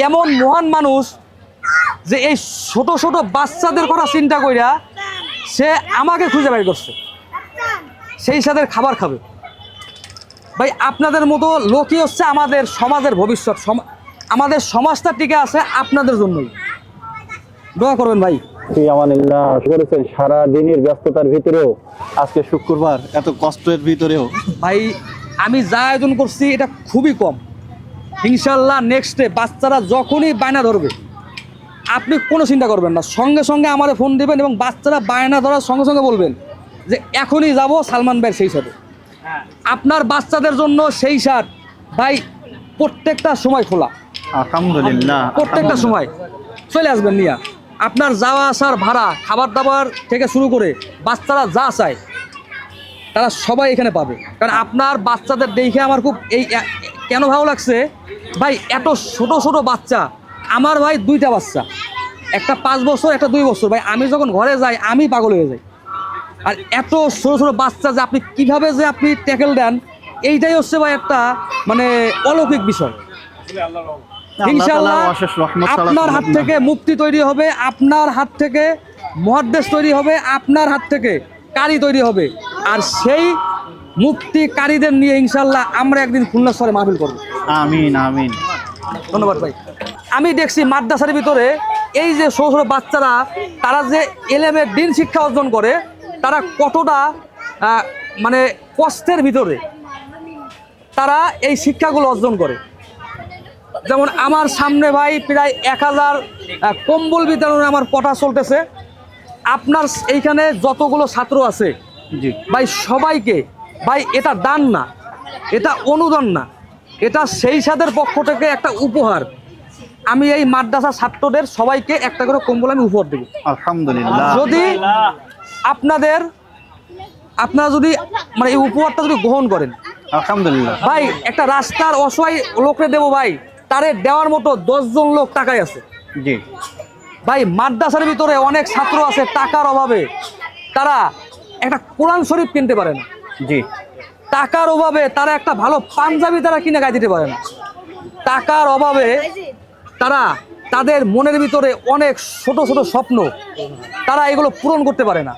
এমন মহান মানুষ যে এই ছোট ছোট বাচ্চাদের কথা চিন্তা কইরা সে আমাকে খুঁজে বের করছে, সেই সাথে খাবার খাবে। ভাই আপনাদের মতো লোকই হচ্ছে আমাদের সমাজের ভবিষ্যৎ। আমাদের সমাজটা টিকে আছে আপনাদের জন্যই। দোয়া করবেন ভাই। করেছেন সারা দিনের ব্যস্ততার ভিতরেও, আজকে শুক্রবার এত কষ্টের ভিতরেও ভাই আমি যা আয়োজন করছি এটা খুবই কম। ইনশাল্লাহ নেক্সটে বাচ্চারা যখনই বায়না ধরবে আপনি কোনো চিন্তা করবেন না, সঙ্গে সঙ্গে আমারে ফোন দেবেন এবং বাচ্চারা বায়না ধরার সঙ্গে সঙ্গে বলবেন যে এখনই যাব সালমান ভাইয়ের সেই সাথে। আপনার বাচ্চাদের জন্য সেই সাথ ভাই প্রত্যেকটা সময় খোলা, আলহামদুলিল্লাহ, প্রত্যেকটা সময় চলে আসবেন নিয়া। আপনার যাওয়া আসার ভাড়া, খাবার দাবার থেকে শুরু করে বাচ্চারা যা চায় তারা সবাই এখানে পাবে। কারণ আপনার বাচ্চাদের দেখে আমার খুব কেন ভালো লাগছে ভাই, এত ছোট ছোট বাচ্চা। আমার ভাই 2টা বাচ্চা, একটা 5 বছর, একটা 2 বছর। ভাই আমি যখন ঘরে যাই আমি পাগল হয়ে যাই। আর এত ছোট ছোট বাচ্চা যে আপনি কিভাবে যে আপনি ট্যাকেল দেন, এইটাই হচ্ছে ভাই একটা মানে অলৌকিক বিষয়। ইনশাআল্লাহ আপনার হাত থেকে মুক্তি তৈরি হবে, আপনার হাত থেকে মুহাদ্দিস তৈরি হবে, আপনার হাত থেকে কারি তৈরি হবে। আর সেই মুক্তি কারীদের নিয়ে ইনশাআল্লাহ আমরা একদিন খুলনা শহরে মাহফিল করব। আমিন আমিন। ধন্যবাদ ভাই। আমি দেখছি মাদ্রাসার ভিতরে এই যে ছোট ছোট বাচ্চারা তারা যে এলেমের দিন শিক্ষা অর্জন করে, তারা কতটা মানে কষ্টের ভিতরে তারা এই শিক্ষাগুলো অর্জন করে। যেমন আমার সামনে ভাই প্রায় 1000 কম্বল বিতরণে আমার পটা চলতেছে। আপনার এইখানে যতগুলো ছাত্র আছে ভাই সবাইকে ভাই এটা দান না, এটা অনুদান না, এটা সেই সাদের পক্ষ থেকে একটা উপহার। আমি এই মাদ্রাসা ছাত্রদের সবাইকে একটা করে কম্বল আমি উপহার দেব। আলহামদুলিল্লাহ। যদি আপনারা যদি মানে এই উপহারটা যদি গ্রহণ করেন আলহামদুলিল্লাহ ভাই, একটা রাস্তার অসহায় লোকরে দেবো ভাই, তারে দেওয়ার মতো 10 জন লোক টাকায় আছে। জি ভাই মাদ্রাসার ভিতরে অনেক ছাত্র আছে টাকার অভাবে তারা একটা কোরআন শরীফ কিনতে পারে না। জি, টাকার অভাবে তারা একটা ভালো পাঞ্জাবি তারা কিনে গায়ে দিতে পারে না। টাকার অভাবে তারা তাদের মনের ভিতরে অনেক ছোট ছোট স্বপ্ন তারা এগুলো পূরণ করতে পারে না।